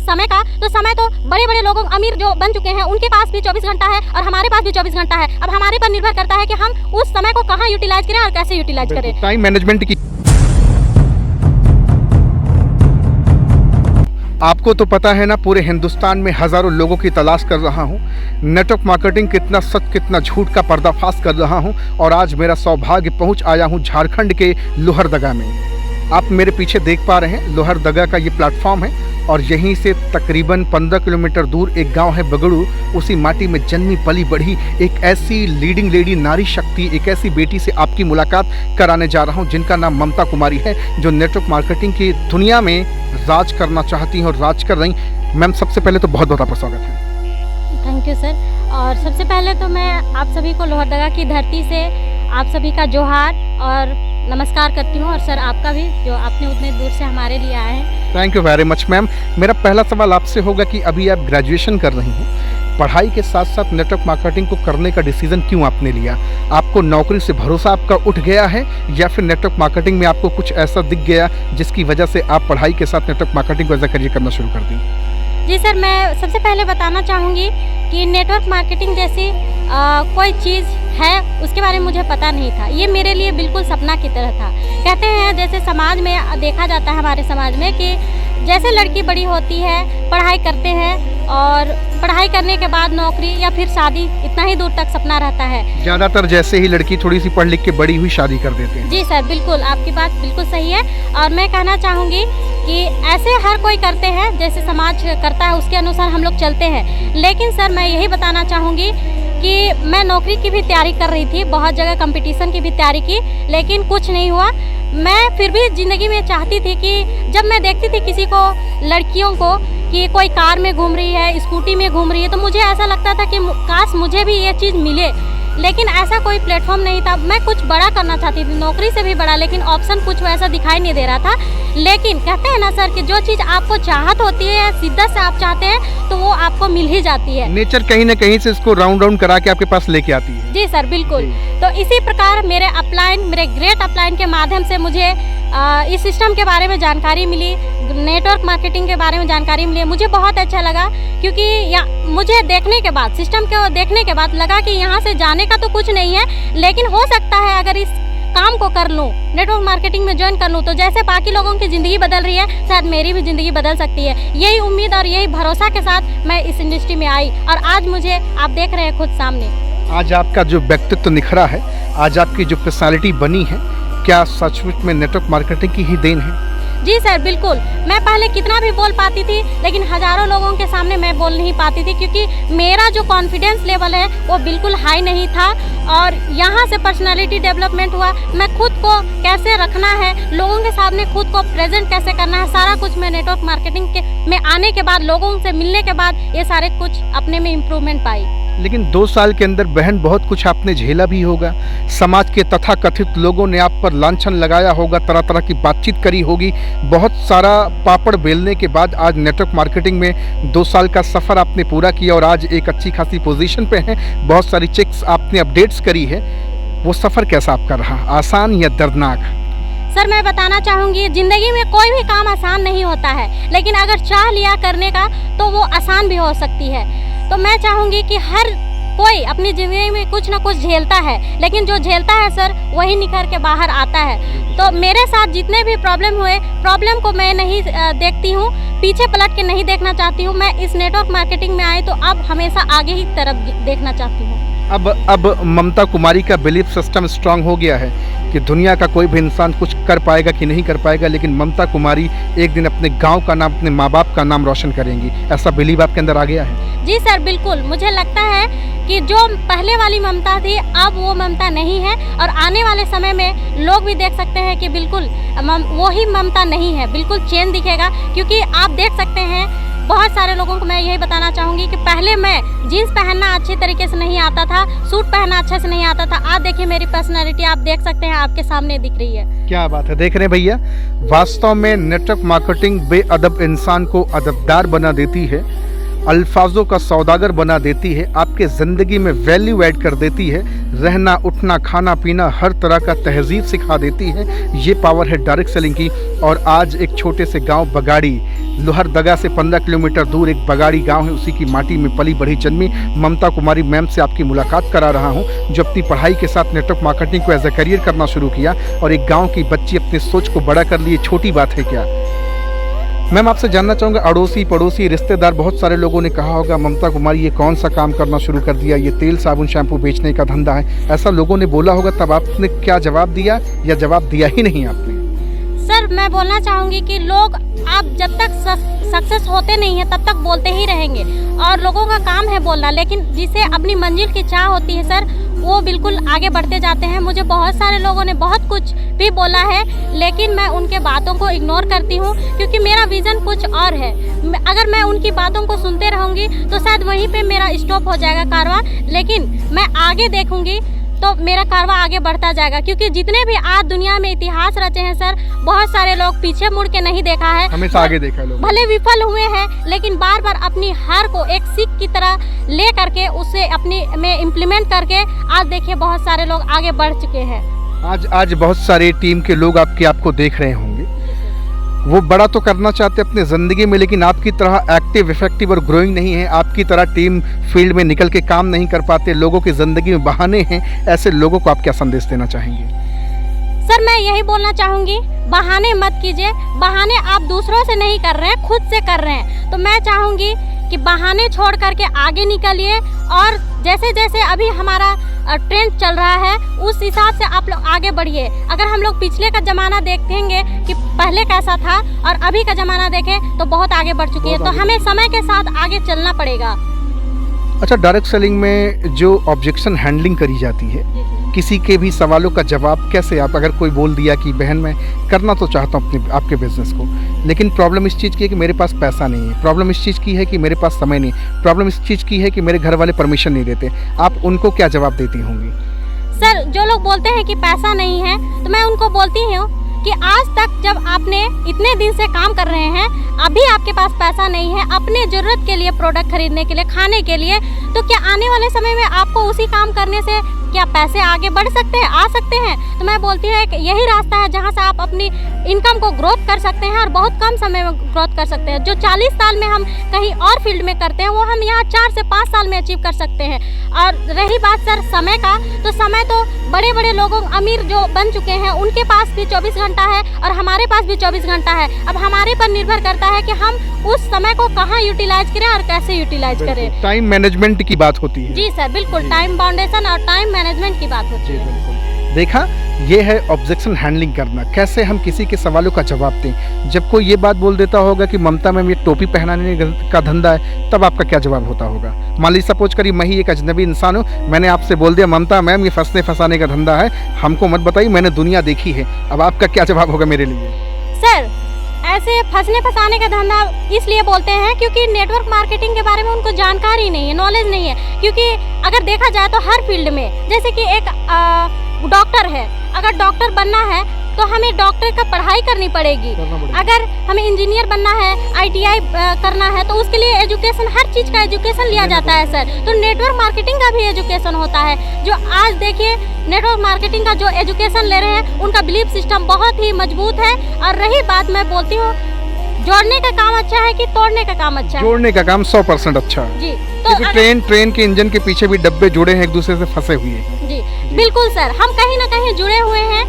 समय का, तो समय तो बड़े बड़े लोगों अमीर जो बन चुके हैं उनके पास भी 24 घंटा है और हमारे पास भी 24 घंटा है। अब हमारे पर निर्भर करता है कि हम उस समय को कहाँ यूटिलाइज करें और कैसे यूटिलाइज करें। टाइम मैनेजमेंट की आपको तो पता है ना, पूरे हिंदुस्तान में हज़ारों लोगों की तलाश कर रहा हूँ। नेटवर्क मार्केटिंग कितना सच कितना झूठ का पर्दाफाश कर रहा हूँ और आज मेरा सौभाग्य पहुँच आया हूँ झारखंड के लोहरदगा में। आप मेरे पीछे देख पा रहे हैं, लोहरदगा का ये प्लेटफॉर्म है और यहीं से तकरीबन 15 किलोमीटर दूर एक गांव है बगड़ू। उसी माटी में जन्मी पली बढ़ी एक ऐसी लीडिंग लेडी, नारी शक्ति, एक ऐसी बेटी से आपकी मुलाकात कराने जा रहा हूं जिनका नाम ममता कुमारी है, जो नेटवर्क मार्केटिंग की दुनिया में राज करना चाहती हैं और राज कर रही। मैम, सबसे पहले तो बहुत बहुत आपका स्वागत है। Thank you sir. और सबसे पहले तो मैं आप सभी को लोहरदगा की धरती से आप सभी का जोहार और नमस्कार करती हूँ, और सर आपका भी, जो आपने उतने दूर से हमारे लिए आए हैं। Thank you very much ma'am. मेरा पहला सवाल आपसे होगा कि अभी आप ग्रेजुएशन कर रही हैं, पढ़ाई के साथ साथ नेटवर्क मार्केटिंग को करने का डिसीजन क्यों आपने लिया? आपको नौकरी से भरोसा आपका उठ गया है या फिर नेटवर्क मार्केटिंग में आपको कुछ ऐसा दिख गया जिसकी वजह से आप पढ़ाई के साथ नेटवर्क मार्केटिंग को एज अ करियर करना शुरू कर दी? जी सर, मैं सबसे पहले बताना चाहूँगी कि नेटवर्क मार्केटिंग जैसी कोई चीज़ है उसके बारे में मुझे पता नहीं था। ये मेरे लिए बिल्कुल सपना की तरह था। कहते हैं जैसे समाज में देखा जाता है, हमारे समाज में, कि जैसे लड़की बड़ी होती है, पढ़ाई करते हैं और पढ़ाई करने के बाद नौकरी या फिर शादी, इतना ही दूर तक सपना रहता है। ज़्यादातर जैसे ही लड़की थोड़ी सी पढ़ लिख के बड़ी हुई शादी कर देते हैं। जी सर, बिल्कुल आपकी बात बिल्कुल सही है। और मैं कहना चाहूँगी कि ऐसे हर कोई करते हैं, जैसे समाज करता है उसके अनुसार हम लोग चलते हैं। लेकिन सर मैं यही बताना चाहूँगी कि मैं नौकरी की भी तैयारी कर रही थी, बहुत जगह कंपटीशन की भी तैयारी की, लेकिन कुछ नहीं हुआ। मैं फिर भी ज़िंदगी में चाहती थी कि जब मैं देखती थी किसी को, लड़कियों को, कि कोई कार में घूम रही है, स्कूटी में घूम रही है, तो मुझे ऐसा लगता था कि काश मुझे भी ये चीज़ मिले। लेकिन ऐसा कोई प्लेटफॉर्म नहीं था। मैं कुछ बड़ा करना चाहती थी, नौकरी से भी बड़ा, लेकिन ऑप्शन कुछ वैसा दिखाई नहीं दे रहा था। लेकिन कहते हैं ना सर कि जो चीज़ आपको चाहत होती है, शिद्दत से आप चाहते हैं, तो वो आपको मिल ही जाती है। नेचर कहीं ना कहीं से इसको राउंड करा के आपके पास लेके आती है। जी सर, बिल्कुल। तो इसी प्रकार मेरे ग्रेट अपलाइन के माध्यम से मुझे इस सिस्टम के बारे में जानकारी मिली, नेटवर्क मार्केटिंग के बारे में जानकारी मिली। मुझे बहुत अच्छा लगा, क्योंकि मुझे देखने के बाद, सिस्टम को देखने के बाद लगा कि यहाँ से जाने का तो कुछ नहीं है, लेकिन हो सकता है अगर इस काम को कर लूँ, नेटवर्क मार्केटिंग में ज्वाइन कर लूँ, तो जैसे बाकी लोगों की ज़िंदगी बदल रही है, शायद मेरी भी ज़िंदगी बदल सकती है। यही उम्मीद और यही भरोसा के साथ मैं इस इंडस्ट्री में आई, और आज मुझे आप देख रहे हैं खुद सामने। आज आपका जो व्यक्तित्व निखरा है, आज आपकी जो पर्सनालिटी बनी है, क्या सचमुच में नेटवर्क मार्केटिंग की ही देन है? जी सर, बिल्कुल। मैं पहले कितना भी बोल पाती थी, लेकिन हज़ारों लोगों के सामने मैं बोल नहीं पाती थी, क्योंकि मेरा जो कॉन्फिडेंस लेवल है वो बिल्कुल हाई नहीं था। और यहाँ से पर्सनालिटी डेवलपमेंट हुआ, मैं खुद को कैसे रखना है, लोगों के सामने खुद को प्रेजेंट कैसे करना है, सारा कुछ मैं नेटवर्क मार्केटिंग में आने के बाद, लोगों से मिलने के बाद, ये सारे कुछ अपने में इम्प्रूवमेंट पाई। लेकिन 2 साल के अंदर बहन बहुत कुछ आपने झेला भी होगा। समाज के तथाकथित लोगों ने आप पर लांछन लगाया होगा, तरह तरह की बातचीत करी होगी। बहुत सारा पापड़ बेलने के बाद आज नेटवर्क मार्केटिंग में 2 साल का सफ़र आपने पूरा किया और आज एक अच्छी खासी पोजीशन पे हैं। बहुत सारी चेक्स आपने अपडेट्स करी है। वो सफ़र कैसा आपका रहा, आसान या दर्दनाक? सर मैं बताना चाहूँगी, ज़िंदगी में कोई भी काम आसान नहीं होता है, लेकिन अगर चाह लिया करने का तो वो आसान भी हो सकती है। तो मैं चाहूँगी कि हर कोई अपनी ज़िंदगी में कुछ ना कुछ झेलता है, लेकिन जो झेलता है सर वही निखर के बाहर आता है। तो मेरे साथ जितने भी प्रॉब्लम हुए, प्रॉब्लम को मैं नहीं देखती हूँ, पीछे पलट के नहीं देखना चाहती हूँ। मैं इस नेटवर्क मार्केटिंग में आई तो अब हमेशा आगे ही तरफ देखना चाहती हूँ। अब ममता कुमारी का बिलीफ सिस्टम स्ट्रांग हो गया है कि दुनिया का कोई भी इंसान कुछ कर पाएगा कि नहीं कर पाएगा, लेकिन ममता कुमारी एक दिन अपने गांव का नाम, अपने माँ बाप का नाम रोशन करेंगी। ऐसा बिलीव आपके अंदर आ गया है? जी सर, बिल्कुल। मुझे लगता है कि जो पहले वाली ममता थी अब वो ममता नहीं है, और आने वाले समय में लोग भी देख सकते हैं कि बिल्कुल वही ममता नहीं है, बिल्कुल चेंज दिखेगा। क्योंकि आप देख सकते हैं, बहुत सारे लोगों को मैं यही बताना चाहूँगी कि पहले मैं जीन्स पहनना अच्छे तरीके से नहीं आता था, सूट पहनना अच्छे से नहीं आता था। आज देखिए मेरी पर्सनैलिटी, आप देख सकते हैं, आपके सामने दिख रही है। क्या बात है, देख रहे हैं भैया। वास्तव में नेटवर्क मार्केटिंग बेअदब इंसान को अदबदार बना देती है। अल्फाजों का सौदागर बना देती है, आपके ज़िंदगी में वैल्यू ऐड कर देती है, रहना उठना खाना पीना हर तरह का तहजीब सिखा देती है। ये पावर है डायरेक्ट सेलिंग की। और आज एक छोटे से गांव बगाड़ी, लोहरदगा से 15 किलोमीटर दूर एक बगाड़ी गांव है, उसी की माटी में पली बढ़ी जन्मी ममता कुमारी मैम से आपकी मुलाकात करा रहा हूं, जो अपनी पढ़ाई के साथ नेटवर्क मार्केटिंग को एज ए करियर करना शुरू किया और एक गाँव की बच्ची अपनी सोच को बड़ा कर लिए। छोटी बात है क्या? मैम आपसे जानना चाहूँगा, अड़ोसी पड़ोसी रिश्तेदार बहुत सारे लोगों ने कहा होगा ममता कुमारी ये कौन सा काम करना शुरू कर दिया, ये तेल साबुन शैम्पू बेचने का धंधा है, ऐसा लोगों ने बोला होगा, तब आपने क्या जवाब दिया या जवाब दिया ही नहीं आपने? सर मैं बोलना चाहूँगी कि लोग आप जब तक सक्सेस होते नहीं हैं तब तक बोलते ही रहेंगे और लोगों का काम है बोलना, लेकिन जिसे अपनी मंजिल की चाह होती है सर वो बिल्कुल आगे बढ़ते जाते हैं। मुझे बहुत सारे लोगों ने बहुत कुछ भी बोला है, लेकिन मैं उनके बातों को इग्नोर करती हूँ क्योंकि मेरा विज़न कुछ और है। अगर मैं उनकी बातों को सुनते रहूँगी तो शायद वहीं पे मेरा स्टॉप हो जाएगा कारवां, लेकिन मैं आगे देखूँगी तो मेरा कारवां आगे बढ़ता जाएगा। क्योंकि जितने भी आज दुनिया में इतिहास रचे हैं सर, बहुत सारे लोग पीछे मुड़ के नहीं देखा है, हमेशा आगे देखा लोग। भले विफल हुए हैं लेकिन बार बार अपनी हार को एक सीख की तरह ले करके उसे अपनी में इम्प्लीमेंट करके आज देखिए बहुत सारे लोग आगे बढ़ चुके हैं। आज बहुत सारे टीम के लोग आपको देख रहे होंगे, वो बड़ा तो करना चाहते हैं अपनी ज़िंदगी में, लेकिन आपकी तरह एक्टिव इफेक्टिव और ग्रोइंग नहीं है, आपकी तरह टीम फील्ड में निकल के काम नहीं कर पाते, लोगों की ज़िंदगी में बहाने हैं। ऐसे लोगों को आप क्या संदेश देना चाहेंगे? सर मैं यही बोलना चाहूँगी, बहाने मत कीजिए। बहाने आप दूसरों से नहीं कर रहे हैं, खुद से कर रहे हैं। तो मैं चाहूँगी कि बहाने छोड़ करके आगे निकलिए और जैसे जैसे अभी हमारा ट्रेंड चल रहा है उस हिसाब से आप लोग आगे बढ़िए। अगर हम लोग पिछले का ज़माना देखेंगे कि पहले कैसा था और अभी का ज़माना देखें तो बहुत आगे बढ़ चुकी है, तो हमें समय के साथ आगे चलना पड़ेगा। अच्छा, डायरेक्ट सेलिंग में जो ऑब्जेक्शन हैंडलिंग करी जाती है, किसी के भी सवालों का जवाब कैसे आप, अगर कोई बोल दिया कि बहन मैं करना तो चाहता हूँ अपने आपके बिज़नेस को, लेकिन प्रॉब्लम इस चीज़ की है कि मेरे पास पैसा नहीं है, प्रॉब्लम इस चीज़ की है कि मेरे पास समय नहीं, प्रॉब्लम इस चीज़ की है कि मेरे घर वाले परमिशन नहीं देते, आप उनको क्या जवाब देती होंगी? सर जो लोग बोलते हैं कि पैसा नहीं है तो मैं उनको बोलती हूँ कि आज तक जब आपने इतने दिन से काम कर रहे हैं, अभी आपके पास पैसा नहीं है अपने ज़रूरत के लिए, प्रोडक्ट खरीदने के लिए, खाने के लिए, तो क्या आने वाले समय में आपको उसी काम करने से क्या पैसे आगे बढ़ सकते हैं, आ सकते हैं? तो मैं बोलती हूँ कि यही रास्ता है जहाँ से आप अपनी इनकम को ग्रोथ कर सकते हैं और बहुत कम समय में ग्रोथ कर सकते हैं। जो 40 साल में हम कहीं और फील्ड में करते हैं वो हम यहाँ 4 से 5 साल में अचीव कर सकते हैं। और रही बात सर समय का, तो समय तो बड़े बड़े लोगों, अमीर जो बन चुके हैं उनके पास भी 24 घंटा है और हमारे पास भी 24 घंटा है। अब हमारे पर निर्भर करता है कि हम उस समय को कहाँ यूटिलाइज करें और कैसे यूटिलाइज करें। टाइम मैनेजमेंट की बात होती है। जी सर बिल्कुल, टाइम बाउंडेशन और टाइम मैनेजमेंट की बात होती है। देखा, ये है ऑब्जेक्शन हैंडलिंग करना, कैसे हम किसी के सवालों का जवाब दें। जब कोई ये बात बोल देता होगा कि ममता मैम ये टोपी पहनाने का धंधा है, तब आपका क्या जवाब होता होगा? मान लीजिए सपोज करिए मैं ही एक अजनबी इंसान हूँ, मैंने आपसे बोल दिया ममता मैम ये फंसने फंसाने का धंधा है, हमको मत बताइए, मैंने दुनिया देखी है, अब आपका क्या जवाब होगा मेरे लिए? सर ऐसे फंसने फंसाने का धंधा इसलिए बोलते हैं क्योंकि नेटवर्क मार्केटिंग के बारे में उनको जानकारी नहीं है, नॉलेज नहीं है। क्योंकि अगर देखा जाए तो हर फील्ड में, जैसे कि एक डॉक्टर है, अगर डॉक्टर बनना है तो हमें डॉक्टर का पढ़ाई करनी पड़ेगी। अगर हमें इंजीनियर बनना है, ITI करना है, तो उसके लिए एजुकेशन, हर चीज़ का एजुकेशन लिया जाता है सर। तो नेटवर्क मार्केटिंग का भी एजुकेशन होता है। जो आज देखिए नेटवर्क मार्केटिंग का जो एजुकेशन ले रहे हैं उनका बिलीफ सिस्टम बहुत ही मजबूत है। और रही बात, मैं बोलती हूँ जोड़ने का काम अच्छा है कि तोड़ने का काम अच्छा है? जोड़ने का काम 100% अच्छा है जी। तो ट्रेन के इंजन के पीछे भी डब्बे जुड़े हैं, एक दूसरे से फंसे हुए। जी बिल्कुल सर, हम कहीं ना कहीं जुड़े हुए हैं,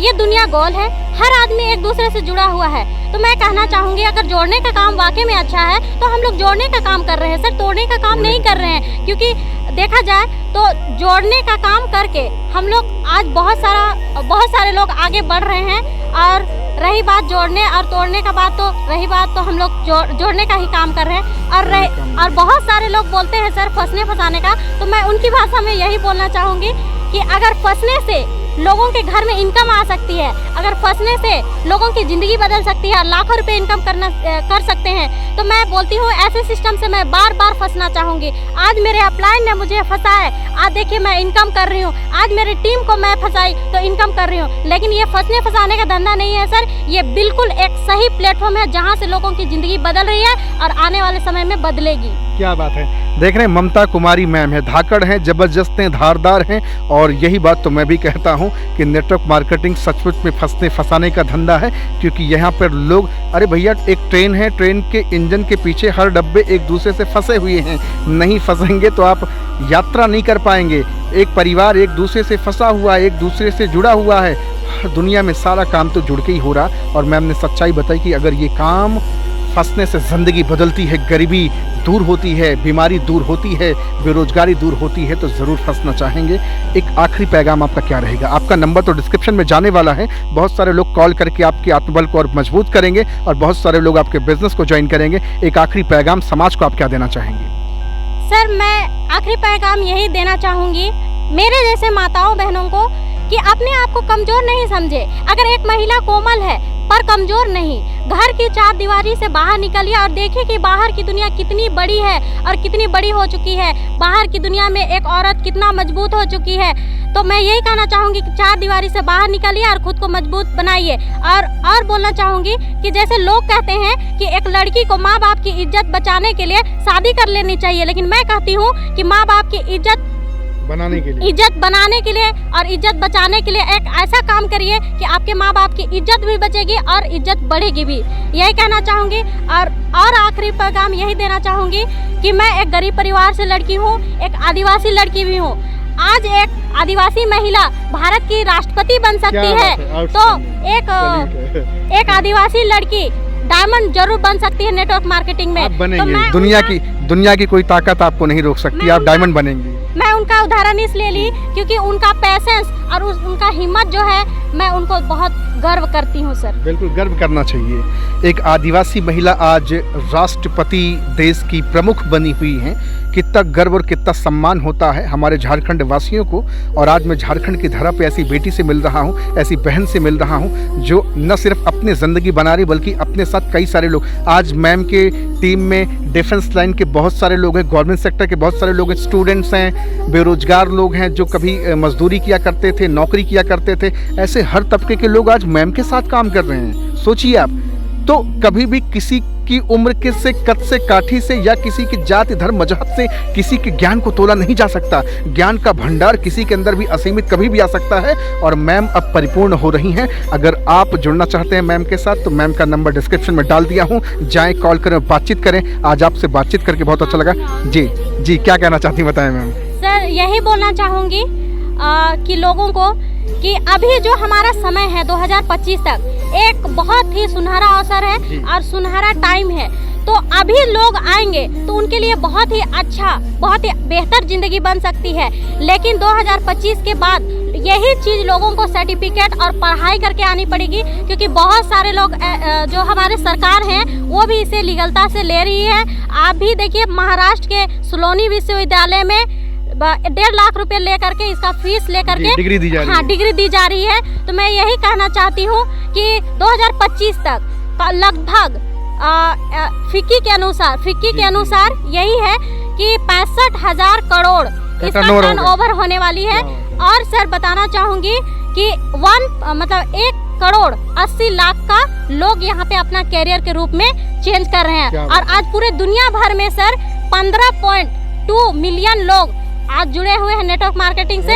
ये दुनिया गोल है, हर आदमी एक दूसरे से जुड़ा हुआ है। तो मैं कहना चाहूँगी अगर जोड़ने का काम वाकई में अच्छा है तो हम लोग जोड़ने का काम कर रहे हैं सर, तोड़ने का काम नहीं कर रहे हैं। क्योंकि देखा जाए तो जोड़ने का काम करके हम लोग आज बहुत सारे लोग आगे बढ़ रहे हैं। और रही बात जोड़ने और तोड़ने का बात, तो रही बात तो हम लोग जोड़ने का ही काम कर रहे हैं। और बहुत सारे लोग बोलते हैं सर फंसने फंसाने का, तो मैं उनकी भाषा में यही बोलना चाहूँगी कि अगर फंसने से लोगों के घर में इनकम आ सकती है, अगर फंसने से लोगों की ज़िंदगी बदल सकती है और लाखों रुपए इनकम कर सकते हैं, तो मैं बोलती हूँ ऐसे सिस्टम से मैं बार बार फंसना चाहूँगी। आज मेरे अपलाइन ने मुझे फंसा है, आज देखिए मैं इनकम कर रही हूँ, आज मेरी टीम को मैं फंसाई तो इनकम कर रही हूँ। लेकिन ये फंसने फंसाने का धंधा नहीं है सर, ये बिल्कुल एक सही प्लेटफॉर्म है जहाँ से लोगों की ज़िंदगी बदल रही है और आने वाले समय में बदलेगी। क्या बात है। देख रहे हैं ममता कुमारी मैम है, धाकड़ हैं, जबरदस्त हैं, धारदार हैं, और यही बात तो मैं भी कहता हूं कि नेटवर्क मार्केटिंग सचमुच में फंसने फंसाने का धंधा है। क्योंकि यहाँ पर लोग, अरे भैया एक ट्रेन है, ट्रेन के इंजन के पीछे हर डब्बे एक दूसरे से फंसे हुए हैं, नहीं फंसेंगे तो आप यात्रा नहीं कर पाएंगे। एक परिवार एक दूसरे से फंसा हुआ है, एक दूसरे से जुड़ा हुआ है, दुनिया में सारा काम तो जुड़ के ही हो रहा। और मैम ने सच्चाई बताई कि अगर ये काम फंसने से ज़िंदगी बदलती है, गरीबी दूर होती है, बीमारी दूर होती है, बेरोजगारी दूर होती है, तो ज़रूर फंसना चाहेंगे। एक आखिरी पैगाम आपका क्या रहेगा? आपका नंबर तो डिस्क्रिप्शन में जाने वाला है, बहुत सारे लोग कॉल करके आपके आत्मबल को और मजबूत करेंगे और बहुत सारे लोग आपके बिजनेस को ज्वाइन करेंगे। एक आखिरी पैगाम समाज को आप क्या देना चाहेंगे? सर मैं आखिरी पैगाम यही देना चाहूँगी मेरे जैसे माताओं बहनों को कि अपने आप को कमज़ोर नहीं समझे। अगर एक महिला कोमल है पर कमज़ोर नहीं, घर की चार दीवारी से बाहर निकलिए और देखिए कि बाहर की दुनिया कितनी बड़ी है और कितनी बड़ी हो चुकी है। बाहर की दुनिया में एक औरत कितना मजबूत हो चुकी है। तो मैं यही कहना चाहूँगी कि चार दीवारी से बाहर निकलिए और ख़ुद को मजबूत बनाइए। और बोलना चाहूँगी कि जैसे लोग कहते हैं कि एक लड़की को माँ बाप की इज्जत बचाने के लिए शादी कर लेनी चाहिए, लेकिन मैं कहती हूँ कि माँ बाप की इज्जत बनाने के लिए और इज्जत बचाने के लिए एक ऐसा काम करिए कि आपके माँ बाप की इज्जत भी बचेगी और इज्जत बढ़ेगी भी। यही कहना चाहूँगी। और आखिरी पैगाम यही देना चाहूँगी कि मैं एक गरीब परिवार से लड़की हूँ, एक आदिवासी लड़की भी हूँ। आज एक आदिवासी महिला भारत की राष्ट्रपति बन सकती है, तो एक आदिवासी लड़की डायमंड जरूर बन सकती है नेटवर्क मार्केटिंग में। आप बनेंगे, तो दुनिया की कोई ताकत आपको नहीं रोक सकती, आप डायमंड बनेंगी। मैं उनका उदाहरण इसलिए ली क्योंकि उनका पैसेंस और उनका हिम्मत जो है, मैं उनको बहुत गर्व करती हूँ सर। बिल्कुल गर्व करना चाहिए। एक आदिवासी महिला आज राष्ट्रपति देश की प्रमुख बनी हुई हैं, कितना गर्व और कितना सम्मान होता है हमारे झारखंड वासियों को। और आज मैं झारखंड की धरा पे ऐसी बेटी से मिल रहा हूँ, ऐसी बहन से मिल रहा हूँ जो न सिर्फ अपनी ज़िंदगी बना रही बल्कि अपने साथ कई सारे लोग। आज मैम के टीम में डिफेंस लाइन के बहुत सारे लोग हैं, गवर्नमेंट सेक्टर के बहुत सारे लोग हैं, स्टूडेंट्स हैं, बेरोजगार लोग हैं जो कभी मजदूरी किया करते थे, नौकरी किया करते थे। ऐसे हर तबके के लोग आज मैम के साथ काम कर रहे हैं। सोचिए आप, तो कभी भी किसी की उम्र के से कद से काठी से या किसी की जाति धर्म मजहब से किसी के ज्ञान को तोला नहीं जा सकता। ज्ञान का भंडार किसी के अंदर भी असीमित कभी भी आ सकता है और मैम अब परिपूर्ण हो रही हैं। अगर आप जुड़ना चाहते हैं मैम के साथ तो मैम का नंबर डिस्क्रिप्शन में डाल दिया हूँ, जाएं, कॉल करें, बातचीत करें। आज आपसे बातचीत करके बहुत अच्छा लगा। जी क्या कहना चाहती हैं, बताएं मैम। सर यही बोलना चाहूँगी कि लोगों को कि अभी जो हमारा समय है 2025 तक एक बहुत ही सुनहरा अवसर है और सुनहरा टाइम है। तो अभी लोग आएंगे तो उनके लिए बहुत ही अच्छा, बहुत ही बेहतर ज़िंदगी बन सकती है। लेकिन 2025 के बाद यही चीज़ लोगों को सर्टिफिकेट और पढ़ाई करके आनी पड़ेगी, क्योंकि बहुत सारे लोग जो हमारे सरकार हैं वो भी इसे लीगलता से ले रही है। आप भी देखिए महाराष्ट्र के सोलोनी विश्वविद्यालय में 1.5 लाख रुपए लेकर के इसका फीस लेकर के डिग्री दी जा रही है। तो मैं यही कहना चाहती हूँ कि 2025 तक लगभग फिक्की के अनुसार यही है कि 65,000 करोड़ इसका टर्नओवर होने वाली है। और सर बताना चाहूँगी कि 1 करोड़ 80 लाख का लोग यहाँ पे अपना कैरियर के रूप में चेंज कर रहे हैं। और आज पूरे दुनिया भर में सर 15.2 मिलियन लोग आज जुड़े हुए हैं नेटवर्क मार्केटिंग से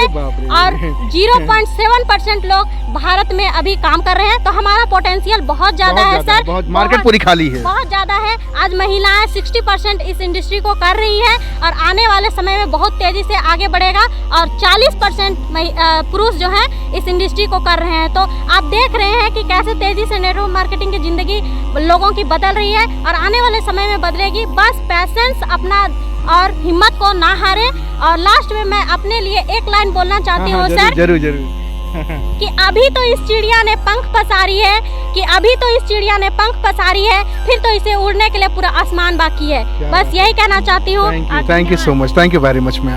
और 0.7% लोग भारत में अभी काम कर रहे हैं। तो हमारा पोटेंशियल बहुत ज़्यादा है सर, मार्केट पूरी खाली है, बहुत ज़्यादा है। आज महिलाएं 60% इस इंडस्ट्री को कर रही हैं और आने वाले समय में बहुत तेज़ी से आगे बढ़ेगा और 40% पुरुष जो हैं इस इंडस्ट्री को कर रहे हैं। तो आप देख रहे हैं कि कैसे तेज़ी से नेटवर्क मार्केटिंग की ज़िंदगी लोगों की बदल रही है और आने वाले समय में बदलेगी। बस पैसेंस अपना और हिम्मत को ना हारे। और लास्ट में मैं अपने लिए एक लाइन बोलना चाहती हूँ सर, जरूर कि अभी तो इस चिड़िया ने पंख पसारी है, फिर तो इसे उड़ने के लिए पूरा आसमान बाकी है। बस यही कहना चाहती हूँ। Thank you so much, thank you very much ma'am.